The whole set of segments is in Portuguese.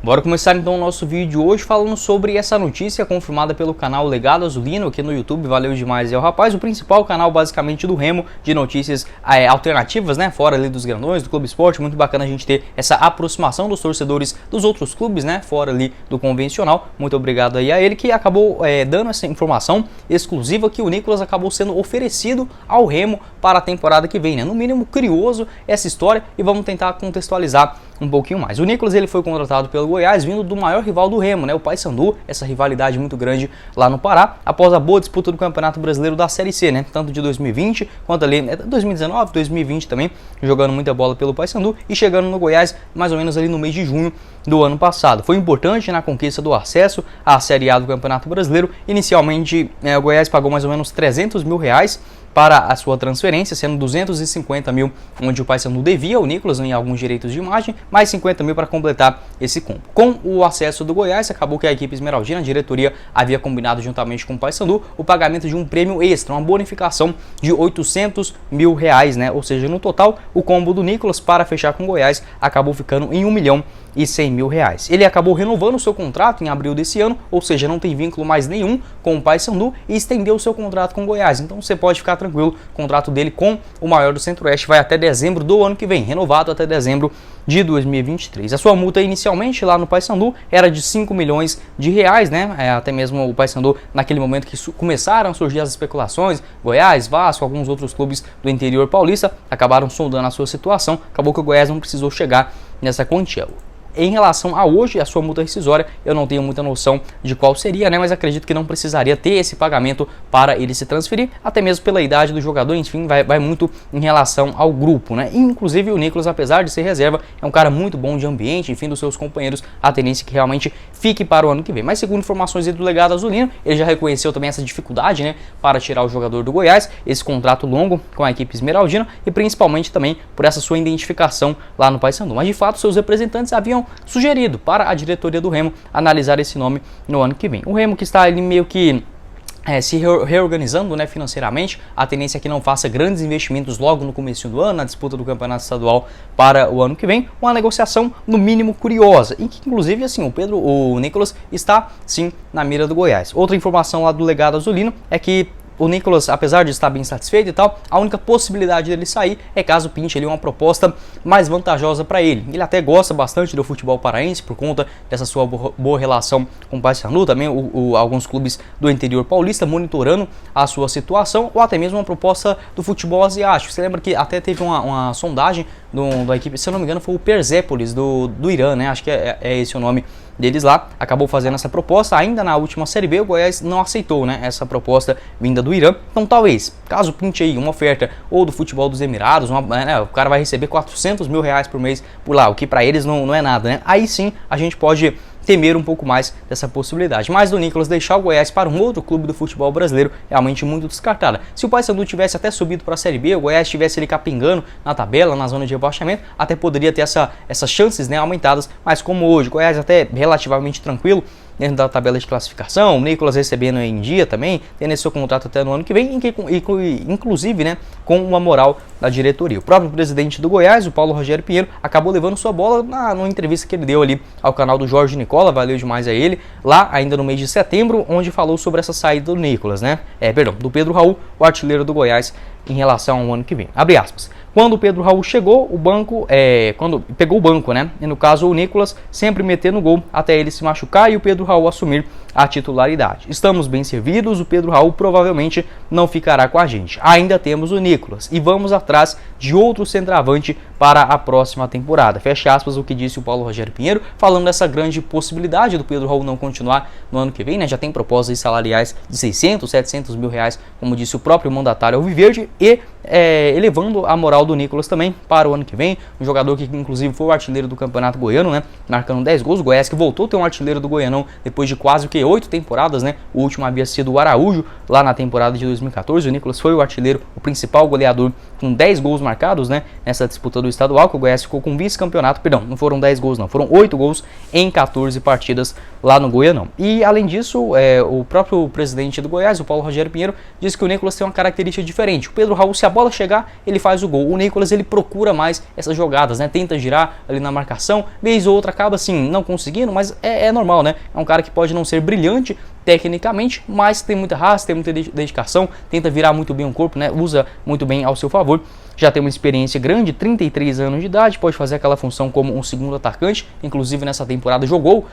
Bora começar então o nosso vídeo de hoje falando sobre essa notícia confirmada pelo canal Legado Azulino aqui no YouTube. Valeu demais, rapaz, o principal canal basicamente do Remo, de notícias alternativas, né, fora ali dos grandões, do Clube Esporte. Muito bacana a gente ter essa aproximação dos torcedores dos outros clubes, né, fora ali do convencional. Muito obrigado aí a ele que acabou dando essa informação exclusiva que o Nicolas acabou sendo oferecido ao Remo para a temporada que vem, né? No mínimo curioso essa história, e vamos tentar contextualizar um pouquinho mais. O Nicolas, ele foi contratado pelo Goiás, vindo do maior rival do Remo, né, o Paysandu, essa rivalidade muito grande lá no Pará, após a boa disputa do Campeonato Brasileiro da Série C, né, tanto de 2020 quanto ali 2019, 2020 também, jogando muita bola pelo Paysandu e chegando no Goiás mais ou menos ali no mês de junho do ano passado. Foi importante na conquista do acesso à Série A do Campeonato Brasileiro. Inicialmente, o Goiás pagou mais ou menos R$300 mil para a sua transferência, sendo 250 mil onde o Paysandu devia ao Nicolas em alguns direitos de imagem, mais 50 mil para completar esse combo. Com o acesso do Goiás, acabou que a equipe esmeraldina, a diretoria, havia combinado juntamente com o Paysandu o pagamento de um prêmio extra, uma bonificação de R$800 mil, né? Ou seja, no total, o combo do Nicolas para fechar com o Goiás acabou ficando em R$1.100.000. Ele acabou renovando o seu contrato em abril desse ano, ou seja, não tem vínculo mais nenhum com o Paysandu e estendeu o seu contrato com o Goiás. Então você pode ficar tranquilo, o contrato dele com o maior do Centro-Oeste vai até dezembro do ano que vem, renovado até dezembro de 2023. A sua multa inicialmente lá no Paysandu era de R$5 milhões, né? Até mesmo o Paysandu, naquele momento que começaram a surgir as especulações, Goiás, Vasco, alguns outros clubes do interior paulista acabaram sondando a sua situação. Acabou que o Goiás não precisou chegar nessa quantia. Em relação a hoje, a sua multa rescisória, eu não tenho muita noção de qual seria, né? Mas acredito que não precisaria ter esse pagamento para ele se transferir, até mesmo pela idade do jogador, enfim, vai muito em relação ao grupo, né? Inclusive o Nicolas, apesar de ser reserva, é um cara muito bom de ambiente, enfim, dos seus companheiros, a tendência é que realmente fique para o ano que vem. Mas segundo informações do Legado Azulino, ele já reconheceu também essa dificuldade, né, para tirar o jogador do Goiás, esse contrato longo com a equipe esmeraldina e principalmente também por essa sua identificação lá no Paysandu. Mas de fato, seus representantes haviam sugerido para a diretoria do Remo analisar esse nome no ano que vem. O Remo que está ali meio que se reorganizando, né, financeiramente, a tendência é que não faça grandes investimentos logo no começo do ano, na disputa do campeonato estadual para o ano que vem, uma negociação no mínimo curiosa, e que inclusive assim, o Nicolas está sim na mira do Goiás. Outra informação lá do Legado Azulino é que o Nicolas, apesar de estar bem satisfeito e tal, a única possibilidade dele sair é caso pinte ali uma proposta mais vantajosa para ele. Ele até gosta bastante do futebol paraense por conta dessa sua boa relação com o Paysandu, também alguns clubes do interior paulista monitorando a sua situação, ou até mesmo uma proposta do futebol asiático. Você lembra que até teve uma sondagem da equipe, se eu não me engano foi o Persépolis do Irã, né? Acho que é esse o nome deles lá, acabou fazendo essa proposta. Ainda na última Série B, o Goiás não aceitou, né, essa proposta vinda do Irã. Então talvez, caso pinte aí uma oferta ou do futebol dos Emirados, né, o cara vai receber R$400 mil por mês por lá, o que para eles não é nada, né? Aí sim a gente pode temer um pouco mais dessa possibilidade. Mas do Nicolas deixar o Goiás para um outro clube do futebol brasileiro realmente muito descartada. Se o Paysandu tivesse até subido para a Série B, o Goiás estivesse ali capingando na tabela, na zona de rebaixamento, até poderia ter essas chances, né, aumentadas. Mas como hoje o Goiás até relativamente tranquilo dentro da tabela de classificação, o Nicolas recebendo em dia também, tendo esse seu contrato até no ano que vem, inclusive, né, com uma moral da diretoria. O próprio presidente do Goiás, o Paulo Rogério Pinheiro, acabou levando sua bola numa entrevista que ele deu ali ao canal do Jorge Nicola, valeu demais a ele, lá ainda no mês de setembro, onde falou sobre essa saída do Nicolas, né? Do Pedro Raul, o artilheiro do Goiás, em relação ao ano que vem. Abre aspas. Quando o Pedro Raul chegou, o banco, quando pegou o banco, né? E no caso o Nicolas sempre metendo no gol até ele se machucar e o Pedro Raul assumir a titularidade. Estamos bem servidos, o Pedro Raul provavelmente não ficará com a gente. Ainda temos o Nicolas e vamos atrás de outro centroavante para a próxima temporada. Fecha aspas o que disse o Paulo Rogério Pinheiro, falando dessa grande possibilidade do Pedro Raul não continuar no ano que vem, né? Já tem propostas salariais de R$600, R$700 mil, como disse o próprio mandatário alviverde, e elevando a moral do Nicolas também para o ano que vem. Um jogador que inclusive foi o artilheiro do Campeonato Goiano, né? Marcando 10 gols. O Goiás que voltou a ter um artilheiro do Goianão depois de quase 8 temporadas, né? O último havia sido o Araújo lá na temporada de 2014. O Nicolas foi o artilheiro, o principal goleador, com 10 gols marcados, né? Nessa disputa do estadual, que o Goiás ficou com vice-campeonato. Perdão, não foram 10 gols não, foram 8 gols em 14 partidas lá no Goianão. E além disso, o próprio presidente do Goiás, o Paulo Rogério Pinheiro, disse que o Nicolas tem uma característica diferente. O Pedro Raul se bola chegar, ele faz o gol. O Nicolas, ele procura mais essas jogadas, né? Tenta girar ali na marcação, vez ou outra acaba assim não conseguindo, mas é normal, né? É um cara que pode não ser brilhante tecnicamente, mas tem muita raça, tem muita dedicação, tenta virar muito bem o corpo, né? Usa muito bem ao seu favor. Já tem uma experiência grande, 33 anos de idade, pode fazer aquela função como um segundo atacante, inclusive nessa temporada jogou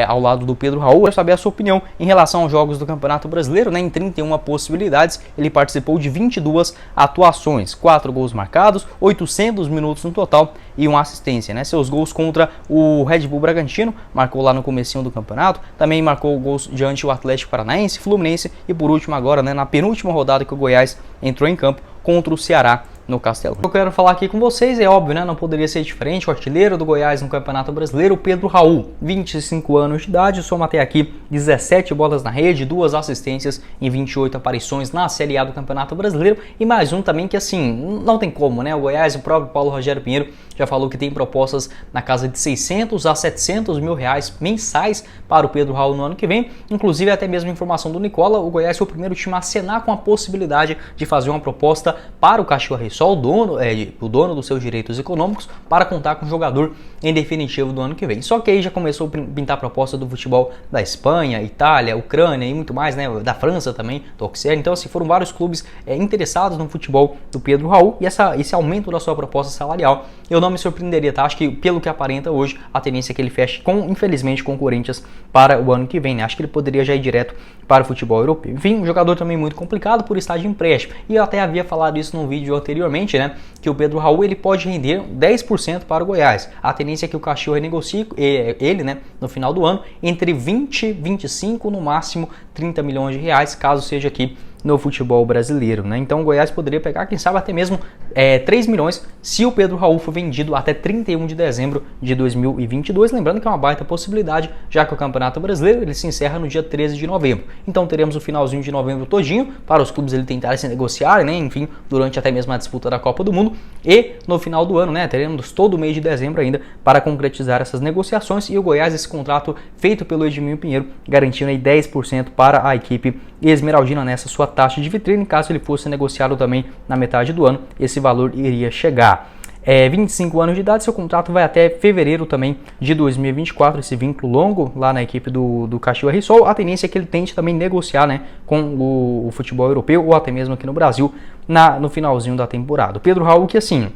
ao lado do Pedro Raul. Quero saber a sua opinião em relação aos jogos do Campeonato Brasileiro, né? Em 31 possibilidades, ele participou de 22 atuações, 4 gols marcados, 800 minutos no total e uma assistência, né? Seus gols contra o Red Bull Bragantino, marcou lá no comecinho do campeonato, também marcou gols diante o Atlético Paranaense, Fluminense e por último agora, né, na penúltima rodada que o Goiás entrou em campo contra o Ceará no Castelão. Eu quero falar aqui com vocês, é óbvio, né? Não poderia ser diferente. O artilheiro do Goiás no Campeonato Brasileiro, Pedro Raul, 25 anos de idade, soma até aqui 17 bolas na rede, 2 assistências em 28 aparições na Série A do Campeonato Brasileiro e mais um também que assim, não tem como, né? O Goiás, o próprio Paulo Rogério Pinheiro já falou que tem propostas na casa de 600 a 700 mil reais mensais para o Pedro Raul no ano que vem. Inclusive, até mesmo informação do Nicola, o Goiás foi o primeiro time a acenar com a possibilidade de fazer uma proposta para o Cachoeira Só o dono dos seus direitos econômicos, para contar com o jogador em definitivo do ano que vem. Só que aí já começou a pintar a proposta do futebol da Espanha, Itália, Ucrânia e muito mais, né? Da França também, do Auxerre. Então, assim, foram vários clubes interessados no futebol do Pedro Raul e esse aumento da sua proposta salarial, eu não me surpreenderia, tá? Acho que pelo que aparenta hoje, a tendência é que ele feche infelizmente, com o Corinthians para o ano que vem, né? Acho que ele poderia já ir direto para o futebol europeu. Enfim, um jogador também muito complicado por estar de empréstimo. E eu até havia falado isso num vídeo anteriormente, né? Que o Pedro Raul ele pode render 10% para o Goiás. A tendência é que o Cachoeira renegocie ele, né, no final do ano, entre 20, 25, no máximo 30 milhões de reais, caso seja aqui no futebol brasileiro, né? Então o Goiás poderia pegar, quem sabe até mesmo 3 milhões se o Pedro Raul for vendido até 31 de dezembro de 2022, lembrando que é uma baita possibilidade, já que o Campeonato Brasileiro ele se encerra no dia 13 de novembro. Então teremos o finalzinho de novembro todinho para os clubes ele tentarem se negociarem, né? Enfim, durante até mesmo a disputa da Copa do Mundo e no final do ano, né? Teremos todo o mês de dezembro ainda para concretizar essas negociações e o Goiás esse contrato feito pelo Edmilson Pinheiro garantindo aí 10% para a equipe esmeraldina nessa sua taxa de vitrine. Caso ele fosse negociado também na metade do ano, esse valor iria chegar. 25 anos de idade, seu contrato vai até fevereiro também de 2024, esse vínculo longo lá na equipe do Cachoeira Sol. A tendência é que ele tente também negociar, né, com o futebol europeu ou até mesmo aqui no Brasil no finalzinho da temporada. O Pedro Raul que assim,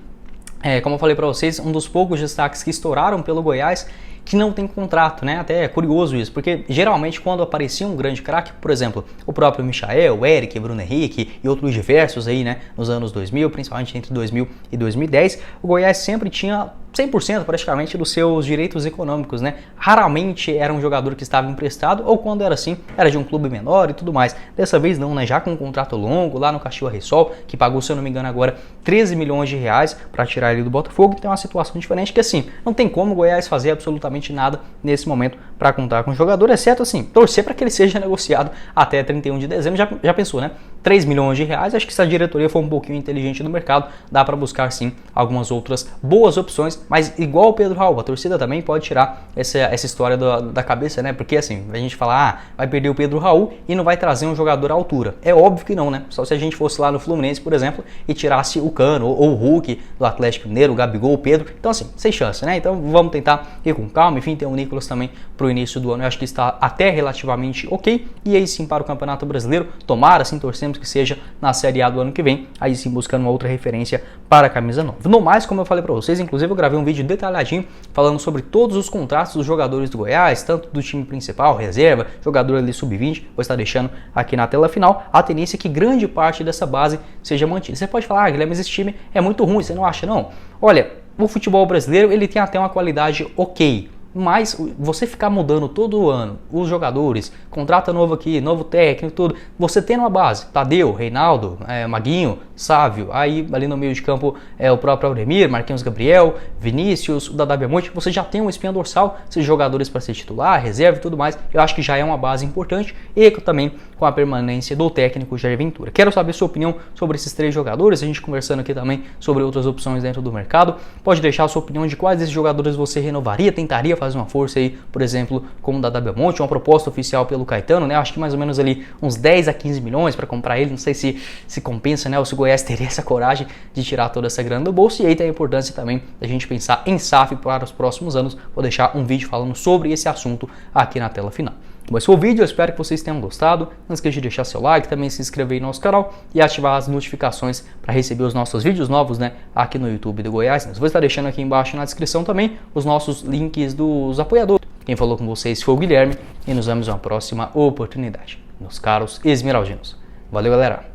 como eu falei para vocês, um dos poucos destaques que estouraram pelo Goiás que não tem contrato, né? Até é curioso isso, porque geralmente quando aparecia um grande craque, por exemplo, o próprio Michael, o Eric, Bruno Henrique e outros diversos aí, né, nos anos 2000, principalmente entre 2000 e 2010, o Goiás sempre tinha 100% praticamente dos seus direitos econômicos, né? Raramente era um jogador que estava emprestado ou quando era assim, era de um clube menor e tudo mais. Dessa vez não, né? Já com um contrato longo lá no Cachoeira Sol, que pagou, se eu não me engano, agora 13 milhões de reais para tirar ele do Botafogo. Então é uma situação diferente que assim, não tem como o Goiás fazer absolutamente nada nesse momento para contar com o jogador, exceto assim, torcer para que ele seja negociado até 31 de dezembro. Já pensou, né? 3 milhões de reais, acho que se a diretoria for um pouquinho inteligente no mercado, dá para buscar sim algumas outras boas opções, mas igual o Pedro Raul, a torcida também pode tirar essa história da cabeça, né? Porque assim, a gente fala, vai perder o Pedro Raul e não vai trazer um jogador à altura. É óbvio que não, né? Só se a gente fosse lá no Fluminense, por exemplo, e tirasse o Cano ou o Hulk do Atlético Mineiro, o Gabigol, o Pedro. Então assim, sem chance, né? Então vamos tentar ir com calma. Enfim, tem o Nicolas também pro início do ano. Eu acho que está até relativamente ok. E aí sim, para o Campeonato Brasileiro, tomara, assim, torcemos que seja na Série A do ano que vem. Aí sim, buscando uma outra referência para a camisa nova. No mais, como eu falei para vocês, inclusive eu gravei um vídeo detalhadinho falando sobre todos os contratos dos jogadores do Goiás, tanto do time principal, reserva, jogador ali sub-20, vou estar deixando aqui na tela final. A tendência é que grande parte dessa base seja mantida. Você pode falar, Guilherme, mas esse time é muito ruim, você não acha não? Olha, o futebol brasileiro ele tem até uma qualidade ok, mas você ficar mudando todo ano os jogadores, contrata novo aqui, novo técnico, tudo, você tem uma base, Tadeu, Reinaldo, Maguinho, Sávio, aí ali no meio de campo o próprio Auremir, Marquinhos Gabriel, Vinícius, o Dadá Bemonte, você já tem uma espinha dorsal, esses jogadores para ser titular, reserva e tudo mais, eu acho que já é uma base importante e também com a permanência do técnico Jair Ventura. Quero saber sua opinião sobre esses 3 jogadores, a gente conversando aqui também sobre outras opções dentro do mercado. Pode deixar a sua opinião de quais desses jogadores você renovaria, tentaria fazer uma força aí, por exemplo, como o da Belmonte, uma proposta oficial pelo Caetano, né? Acho que mais ou menos ali uns 10 a 15 milhões para comprar ele, não sei se compensa, né? Ou se o Goiás teria essa coragem de tirar toda essa grana do bolso. E aí tem a importância também da gente pensar em SAF para os próximos anos. Vou deixar um vídeo falando sobre esse assunto aqui na tela final. Bom, esse foi o vídeo, eu espero que vocês tenham gostado. Não esqueça de deixar seu like, também se inscrever no nosso canal e ativar as notificações para receber os nossos vídeos novos, né, aqui no YouTube do Goiás. Mas vou estar deixando aqui embaixo na descrição também os nossos links dos apoiadores. Quem falou com vocês foi o Guilherme e nos vemos em uma próxima oportunidade. Meus caros esmeraldinos. Valeu, galera!